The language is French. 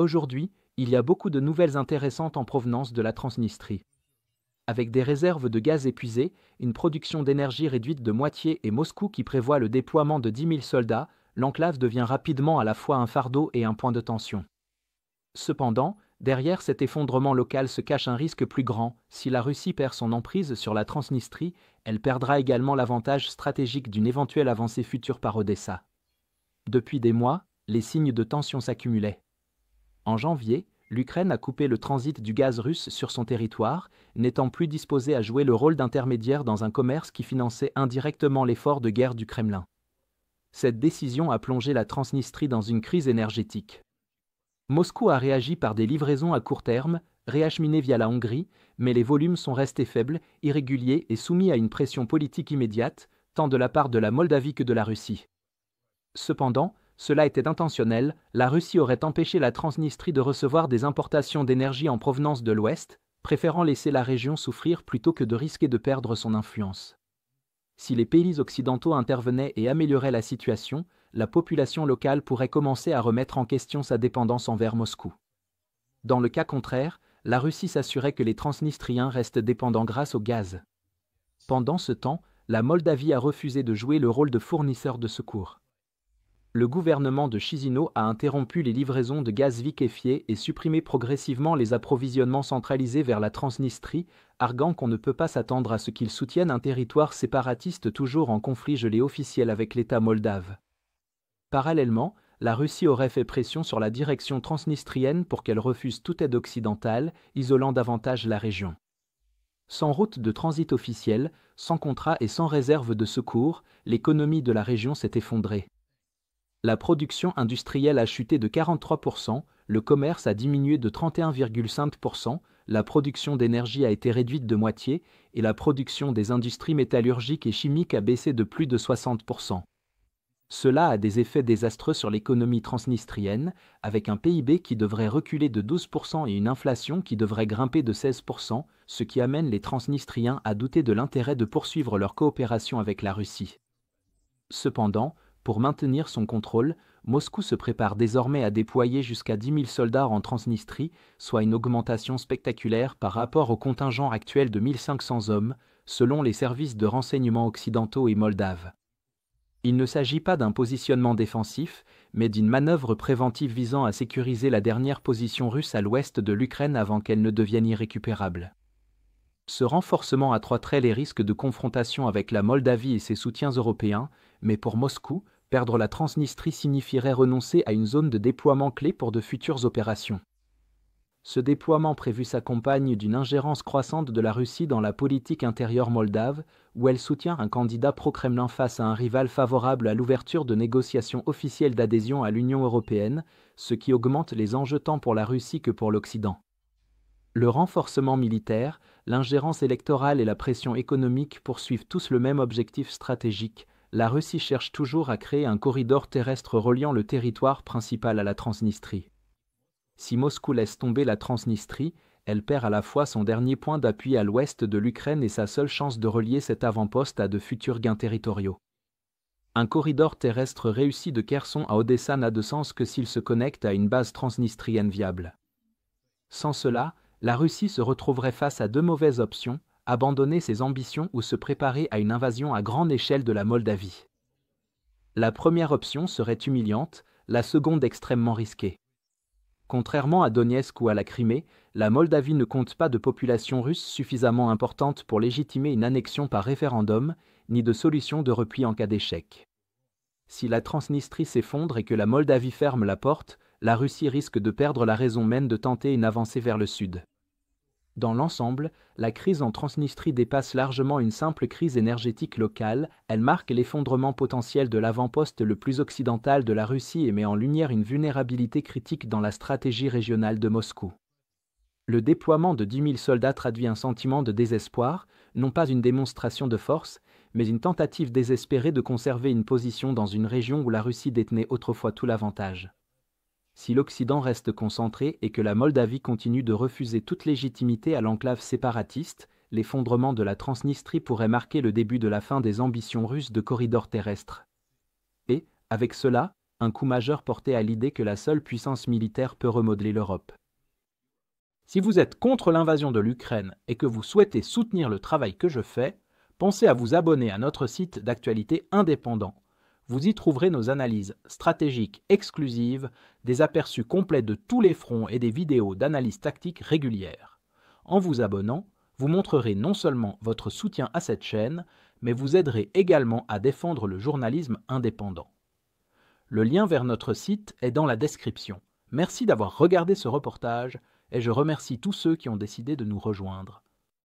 Aujourd'hui, il y a beaucoup de nouvelles intéressantes en provenance de la Transnistrie. Avec des réserves de gaz épuisées, une production d'énergie réduite de moitié et Moscou qui prévoit le déploiement de 10 000 soldats, l'enclave devient rapidement à la fois un fardeau et un point de tension. Cependant, derrière cet effondrement local se cache un risque plus grand. Si la Russie perd son emprise sur la Transnistrie, elle perdra également l'avantage stratégique d'une éventuelle avancée future par Odessa. Depuis des mois, les signes de tension s'accumulaient. En janvier, l'Ukraine a coupé le transit du gaz russe sur son territoire, n'étant plus disposée à jouer le rôle d'intermédiaire dans un commerce qui finançait indirectement l'effort de guerre du Kremlin. Cette décision a plongé la Transnistrie dans une crise énergétique. Moscou a réagi par des livraisons à court terme, réacheminées via la Hongrie, mais les volumes sont restés faibles, irréguliers et soumis à une pression politique immédiate, tant de la part de la Moldavie que de la Russie. Cependant, cela était intentionnel, la Russie aurait empêché la Transnistrie de recevoir des importations d'énergie en provenance de l'Ouest, préférant laisser la région souffrir plutôt que de risquer de perdre son influence. Si les pays occidentaux intervenaient et amélioraient la situation, la population locale pourrait commencer à remettre en question sa dépendance envers Moscou. Dans le cas contraire, la Russie s'assurait que les Transnistriens restent dépendants grâce au gaz. Pendant ce temps, la Moldavie a refusé de jouer le rôle de fournisseur de secours. Le gouvernement de Chisinau a interrompu les livraisons de gaz liquéfié et supprimé progressivement les approvisionnements centralisés vers la Transnistrie, arguant qu'on ne peut pas s'attendre à ce qu'ils soutiennent un territoire séparatiste toujours en conflit gelé officiel avec l'État moldave. Parallèlement, la Russie aurait fait pression sur la direction transnistrienne pour qu'elle refuse toute aide occidentale, isolant davantage la région. Sans route de transit officielle, sans contrat et sans réserve de secours, l'économie de la région s'est effondrée. La production industrielle a chuté de 43%, le commerce a diminué de 31,5%, la production d'énergie a été réduite de moitié et la production des industries métallurgiques et chimiques a baissé de plus de 60%. Cela a des effets désastreux sur l'économie transnistrienne, avec un PIB qui devrait reculer de 12% et une inflation qui devrait grimper de 16%, ce qui amène les Transnistriens à douter de l'intérêt de poursuivre leur coopération avec la Russie. Cependant, pour maintenir son contrôle, Moscou se prépare désormais à déployer jusqu'à 10 000 soldats en Transnistrie, soit une augmentation spectaculaire par rapport au contingent actuel de 1 500 hommes, selon les services de renseignement occidentaux et moldaves. Il ne s'agit pas d'un positionnement défensif, mais d'une manœuvre préventive visant à sécuriser la dernière position russe à l'ouest de l'Ukraine avant qu'elle ne devienne irrécupérable. Ce renforcement accroîtrait les risques de confrontation avec la Moldavie et ses soutiens européens, mais pour Moscou, perdre la Transnistrie signifierait renoncer à une zone de déploiement clé pour de futures opérations. Ce déploiement prévu s'accompagne d'une ingérence croissante de la Russie dans la politique intérieure moldave, où elle soutient un candidat pro-Kremlin face à un rival favorable à l'ouverture de négociations officielles d'adhésion à l'Union européenne, ce qui augmente les enjeux tant pour la Russie que pour l'Occident. Le renforcement militaire, l'ingérence électorale et la pression économique poursuivent tous le même objectif stratégique. La Russie cherche toujours à créer un corridor terrestre reliant le territoire principal à la Transnistrie. Si Moscou laisse tomber la Transnistrie, elle perd à la fois son dernier point d'appui à l'ouest de l'Ukraine et sa seule chance de relier cet avant-poste à de futurs gains territoriaux. Un corridor terrestre réussi de Kherson à Odessa n'a de sens que s'il se connecte à une base transnistrienne viable. Sans cela, la Russie se retrouverait face à deux mauvaises options, abandonner ses ambitions ou se préparer à une invasion à grande échelle de la Moldavie. La première option serait humiliante, la seconde extrêmement risquée. Contrairement à Donetsk ou à la Crimée, la Moldavie ne compte pas de population russe suffisamment importante pour légitimer une annexion par référendum, ni de solution de repli en cas d'échec. Si la Transnistrie s'effondre et que la Moldavie ferme la porte, la Russie risque de perdre la raison même de tenter une avancée vers le sud. Dans l'ensemble, la crise en Transnistrie dépasse largement une simple crise énergétique locale, elle marque l'effondrement potentiel de l'avant-poste le plus occidental de la Russie et met en lumière une vulnérabilité critique dans la stratégie régionale de Moscou. Le déploiement de 10 000 soldats traduit un sentiment de désespoir, non pas une démonstration de force, mais une tentative désespérée de conserver une position dans une région où la Russie détenait autrefois tout l'avantage. Si l'Occident reste concentré et que la Moldavie continue de refuser toute légitimité à l'enclave séparatiste, l'effondrement de la Transnistrie pourrait marquer le début de la fin des ambitions russes de corridors terrestres. Et, avec cela, un coup majeur porté à l'idée que la seule puissance militaire peut remodeler l'Europe. Si vous êtes contre l'invasion de l'Ukraine et que vous souhaitez soutenir le travail que je fais, pensez à vous abonner à notre site d'actualité indépendant. Vous y trouverez nos analyses stratégiques exclusives, des aperçus complets de tous les fronts et des vidéos d'analyse tactique régulières. En vous abonnant, vous montrerez non seulement votre soutien à cette chaîne, mais vous aiderez également à défendre le journalisme indépendant. Le lien vers notre site est dans la description. Merci d'avoir regardé ce reportage et je remercie tous ceux qui ont décidé de nous rejoindre.